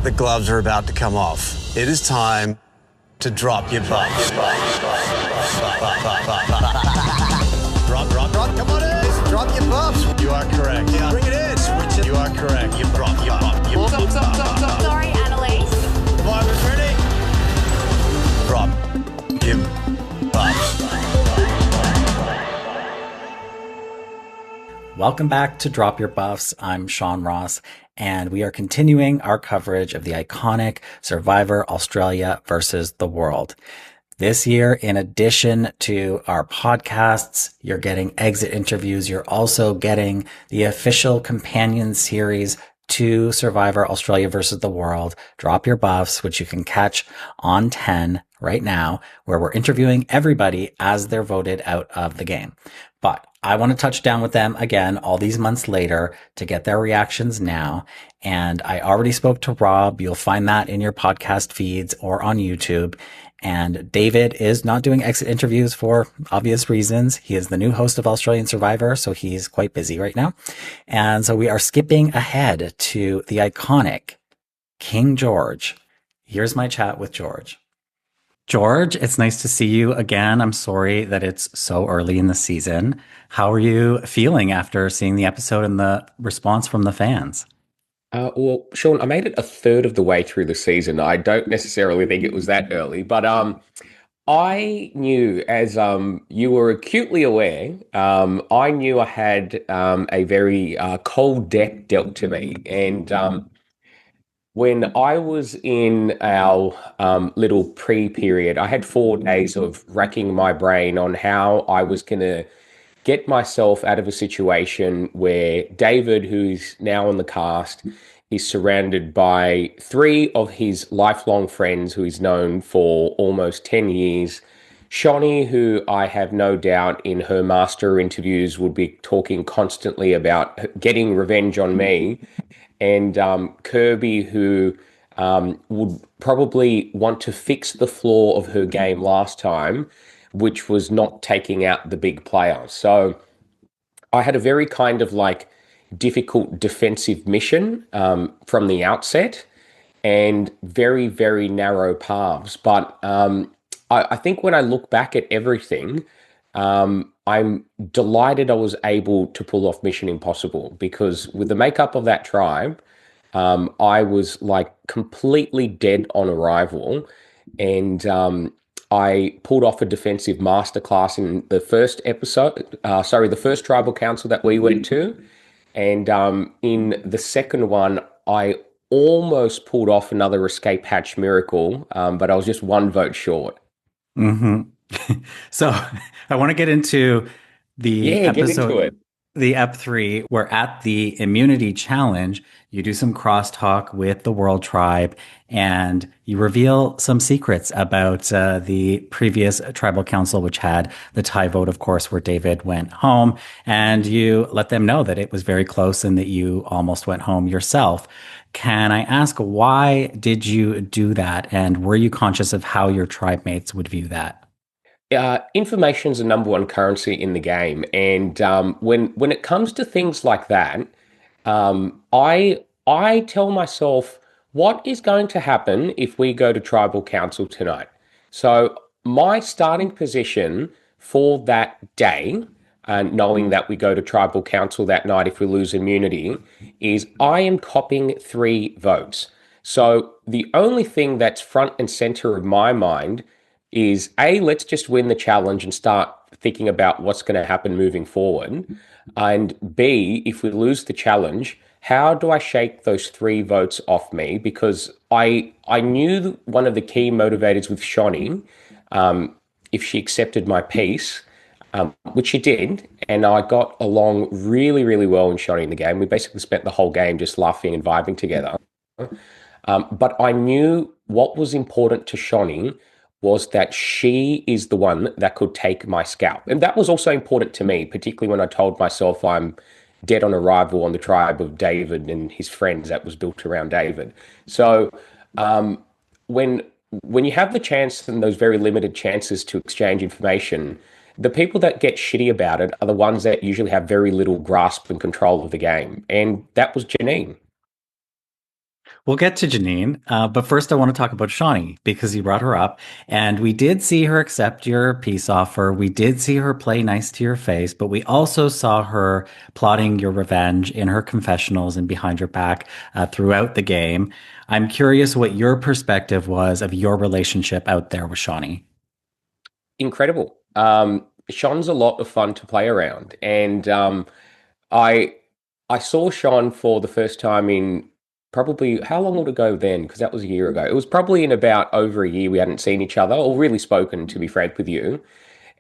The gloves are about to come off. It is time to drop your buffs. Drop, come on in. Drop your buffs. You are correct. Yeah. Bring it in. Switch it. You are correct. You drop your buff. Sorry, Annalise. Survivors ready? Drop your buffs. Welcome back to Drop Your Buffs. I'm Sean Ross, and we are continuing our coverage of the iconic Survivor Australia versus the World. This year, in addition to our podcasts, you're getting exit interviews. You're also getting the official companion series to Survivor Australia versus the World, Drop Your Buffs, which you can catch on 10 right now, where we're interviewing everybody as they're voted out of the game. But I want to touch down with them again all these months later to get their reactions now. And I already spoke to Rob. You'll find that in your podcast feeds or on YouTube. And David is not doing exit interviews for obvious reasons. He is the new host of Australian Survivor, so he's quite busy right now. And so we are skipping ahead to the iconic King George. Here's my chat with George. George, it's nice to see you again. I'm sorry that it's so early in the season. How are you feeling after seeing the episode and the response from the fans? Well, Sean, I made it a third of the way through the season. I don't necessarily think it was that early, but I knew, as you were acutely aware, I knew I had a very cold deck dealt to me. And when I was in our little pre-period, I had 4 days of racking my brain on how I was going to get myself out of a situation where David, who's now on the cast, is surrounded by 3 of his lifelong friends who he's known for almost 10 years. Shani, who I have no doubt in her master interviews would be talking constantly about getting revenge on me. And Kirby, who would probably want to fix the flaw of her game last time, which was not taking out the big player. So I had a very kind of like difficult defensive mission from the outset and very, very narrow paths. But I think when I look back at everything, I'm delighted I was able to pull off Mission Impossible, because with the makeup of that tribe, I was like completely dead on arrival, and I pulled off a defensive masterclass in the first episode, the first tribal council that we went to. And in the second one, I almost pulled off another escape hatch miracle, but I was just 1 vote short. Mm-hmm. So I want to get into the episode, get into it. The Ep 3, where at the immunity challenge, you do some crosstalk with the World Tribe and you reveal some secrets about the previous tribal council, which had the tie vote, of course, where David went home, and you let them know that it was very close and that you almost went home yourself. Can I ask, why did you do that? And were you conscious of how your tribe mates would view that? Information is the number 1 currency in the game, and when it comes to things like that, I tell myself, what is going to happen if we go to tribal council tonight? So my starting position for that day, knowing that we go to tribal council that night if we lose immunity, is I am copping 3 votes. So the only thing that's front and center of my mind is A, let's just win the challenge and start thinking about what's going to happen moving forward. And B, if we lose the challenge, how do I shake those 3 votes off me? Because I knew one of the key motivators with Shani, if she accepted my piece, which she did, and I got along really, really well in Shani in the game. We basically spent the whole game just laughing and vibing together. But I knew what was important to Shani was that she is the one that could take my scalp. And that was also important to me, particularly when I told myself I'm dead on arrival on the tribe of David and his friends that was built around David. So when you have the chance and those very limited chances to exchange information, the people that get shitty about it are the ones that usually have very little grasp and control of the game. And that was Janine. We'll get to Janine, but first I want to talk about Shawnee because you brought her up, and we did see her accept your peace offer. We did see her play nice to your face, but we also saw her plotting your revenge in her confessionals and behind your back throughout the game. I'm curious what your perspective was of your relationship out there with Shawnee. Incredible. Sean's a lot of fun to play around, and I I saw Sean for the first time in probably how long would it go then? Because that was a year ago. It was probably in about over a year we hadn't seen each other or really spoken, to be frank with you.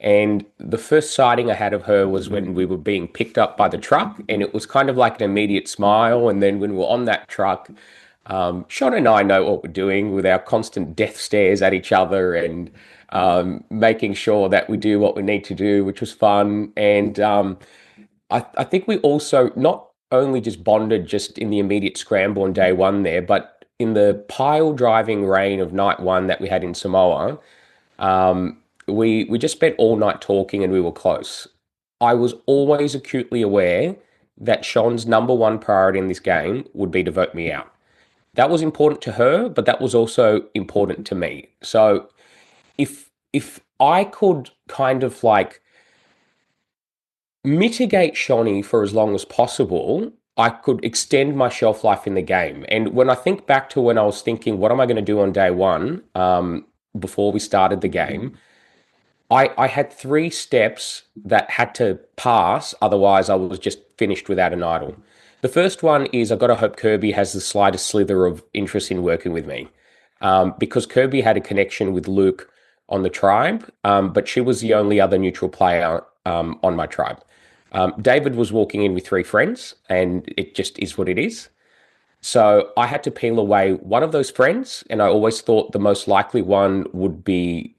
And the first sighting I had of her was when we were being picked up by the truck, and it was kind of like an immediate smile. And then when we were on that truck, Sean and I know what we're doing with our constant death stares at each other and making sure that we do what we need to do, which was fun. And I think we also not only just bonded just in the immediate scramble on day one there, but in the pile driving rain of night one that we had in Samoa, we just spent all night talking and we were close. I was always acutely aware that Sean's number one priority in this game would be to vote me out. That was important to her, but that was also important to me. So if I could kind of like mitigate Shawnee for as long as possible, I could extend my shelf life in the game. And when I think back to when I was thinking, what am I going to do on day one, before we started the game, I had three steps that had to pass. Otherwise, I was just finished without an idol. The first one is I've got to hope Kirby has the slightest slither of interest in working with me, because Kirby had a connection with Luke on the tribe, but she was the only other neutral player on my tribe. David was walking in with three friends, and it just is what it is. So I had to peel away one of those friends, and I always thought the most likely one would be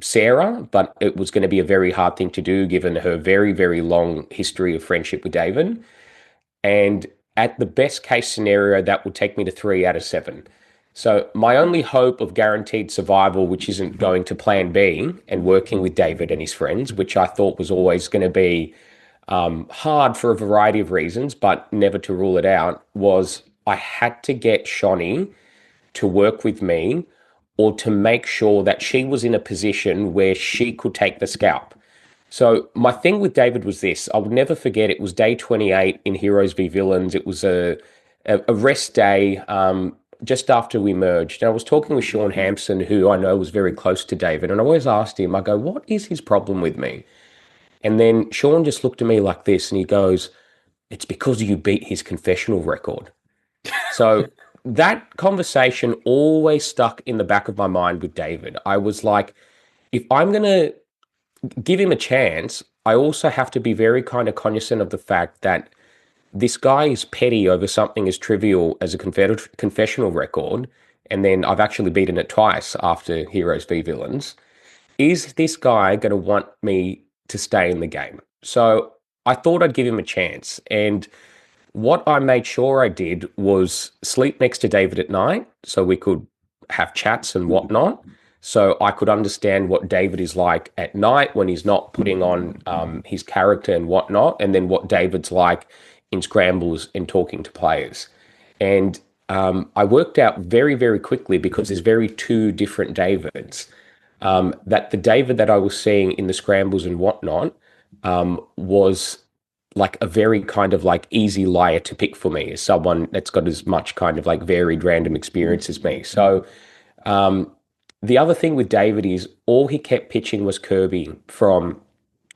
Sarah, but it was going to be a very hard thing to do given her very, very long history of friendship with David. And at the best case scenario, that would take me to 3 out of 7. So my only hope of guaranteed survival, which isn't going to plan B and working with David and his friends, which I thought was always going to be hard for a variety of reasons, but never to rule it out, was I had to get Shawnee to work with me or to make sure that she was in a position where she could take the scalp. So my thing with David was this. I would never forget. It was day 28 in Heroes v Villains. It was a rest day, just after we merged. And I was talking with Sean Hampson, who I know was very close to David. And I always asked him, I go, what is his problem with me? And then Sean just looked at me like this and he goes, it's because you beat his confessional record. So that conversation always stuck in the back of my mind with David. I was like, if I'm going to give him a chance, I also have to be very kind of cognizant of the fact that this guy is petty over something as trivial as a confessional record, and then I've actually beaten it twice after Heroes v Villains. Is this guy going to want me to stay in the game? So I thought I'd give him a chance. And what I made sure I did was sleep next to David at night so we could have chats and whatnot. So I could understand what David is like at night when he's not putting on his character and whatnot, and then what David's like in scrambles and talking to players. And I worked out very, very quickly, because there's very two different Davids, that the David that I was seeing in the scrambles and whatnot was like a very kind of like easy liar to pick for me, as someone that's got as much kind of like varied random experience as me. So the other thing with David is all he kept pitching was Kirby from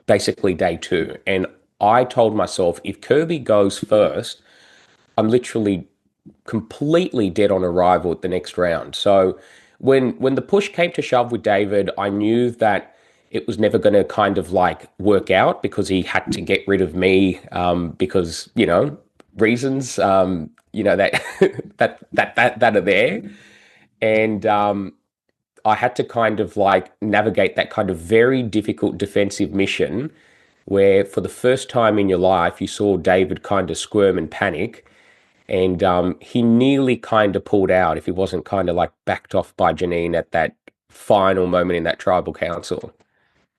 basically day two. And I told myself, if Kirby goes first, I'm literally completely dead on arrival at the next round. So when the push came to shove with David, I knew that it was never going to kind of like work out, because he had to get rid of me, because, reasons, that that are there. And I had to kind of like navigate that kind of very difficult defensive mission where for the first time in your life, you saw David kind of squirm and panic. And he nearly kind of pulled out if he wasn't kind of like backed off by Janine at that final moment in that tribal council.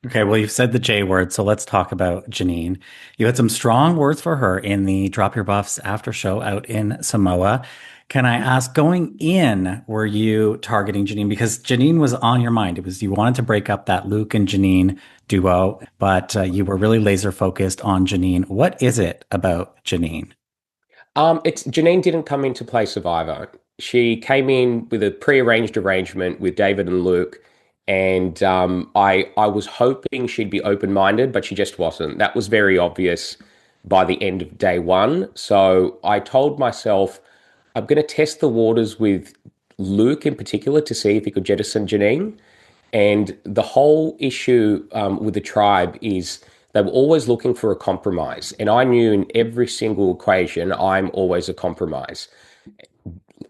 Okay, well, you've said the J word, so let's talk about Janine. You had some strong words for her in the Drop Your Buffs after show out in Samoa. Can I ask, going in, were you targeting Janine? Because Janine was on your mind. It was you wanted to break up that Luke and Janine duo, but you were really laser focused on Janine. What is it about Janine? It's Janine didn't come in to play Survivor. She came in with a pre-arranged arrangement with David and Luke, and I was hoping she'd be open-minded, but she just wasn't. That was very obvious by the end of day one. So I told myself I'm going to test the waters with Luke in particular to see if he could jettison Janine. And the whole issue with the tribe is they were always looking for a compromise. And I knew in every single equation, I'm always a compromise.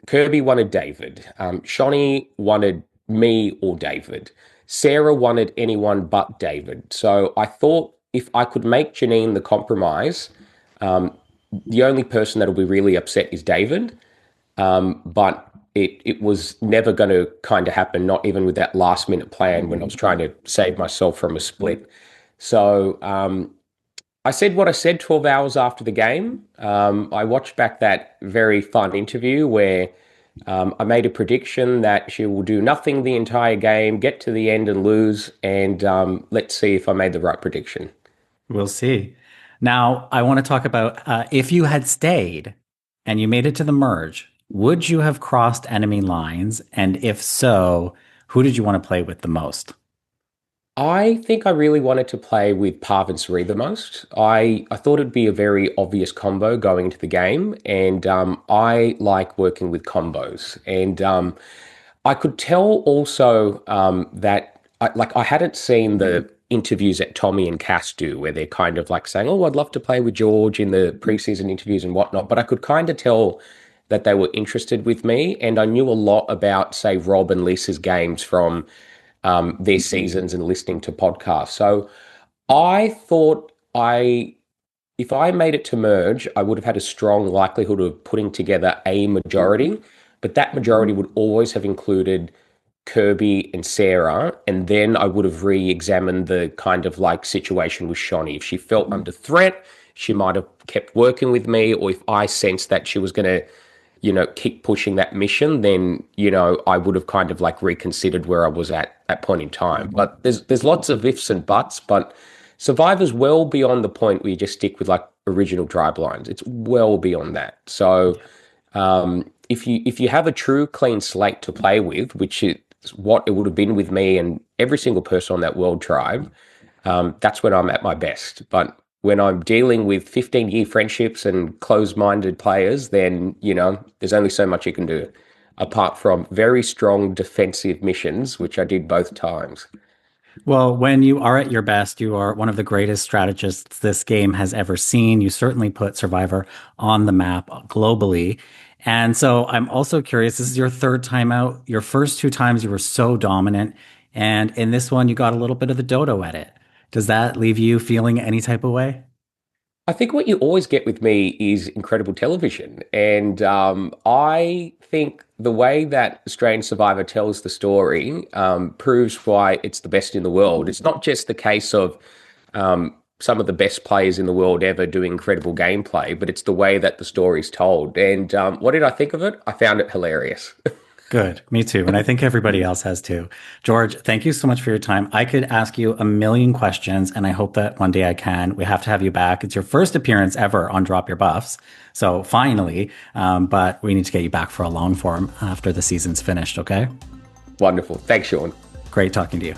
Kirby wanted David. Shawnee wanted me or David. Sarah wanted anyone but David. So I thought if I could make Janine the compromise, the only person that'll be really upset is David. But it was never going to kind of happen, not even with that last minute plan when I was trying to save myself from a split. So I said what I said 12 hours after the game. I watched back that very fun interview where I made a prediction that she will do nothing the entire game, get to the end and lose. And let's see if I made the right prediction. We'll see. Now, I want to talk about if you had stayed and you made it to the merge, would you have crossed enemy lines? And if so, who did you want to play with the most? I think I really wanted to play with Parv and Sri the most. I thought it'd be a very obvious combo going into the game, and I like working with combos. And I could tell also that I hadn't seen the interviews that Tommy and Cass do, where they're kind of like saying, "Oh, I'd love to play with George" in the preseason interviews and whatnot. But I could kind of tell that they were interested with me, and I knew a lot about, say, Rob and Lisa's games from their seasons and listening to podcasts. So I thought if I made it to merge, I would have had a strong likelihood of putting together a majority, but that majority would always have included Kirby and Sarah, and then I would have re-examined the kind of like situation with Shawnee. If she felt under threat, she might have kept working with me, or if I sensed that she was going to keep pushing that mission, then, I would have kind of like reconsidered where I was at that point in time. But there's lots of ifs and buts, but Survivor's well beyond the point where you just stick with like original tribe lines. It's well beyond that. So if you have a true clean slate to play with, which is what it would have been with me and every single person on that world tribe, that's when I'm at my best. But when I'm dealing with 15-year friendships and closed-minded players, then, there's only so much you can do, apart from very strong defensive missions, which I did both times. Well, when you are at your best, you are one of the greatest strategists this game has ever seen. You certainly put Survivor on the map globally. And so I'm also curious, this is your third time out. Your first two times you were so dominant. And in this one, you got a little bit of the dodo at it. Does that leave you feeling any type of way? I think what you always get with me is incredible television. And I think the way that Australian Survivor tells the story proves why it's the best in the world. It's not just the case of some of the best players in the world ever doing incredible gameplay, but it's the way that the story's told. And what did I think of it? I found it hilarious. Good. Me too. And I think everybody else has too. George, thank you so much for your time. I could ask you a million questions, and I hope that one day I can. We have to have you back. It's your first appearance ever on Drop Your Buffs. So finally, but we need to get you back for a long form after the season's finished. Okay. Wonderful. Thanks, Sean. Great talking to you.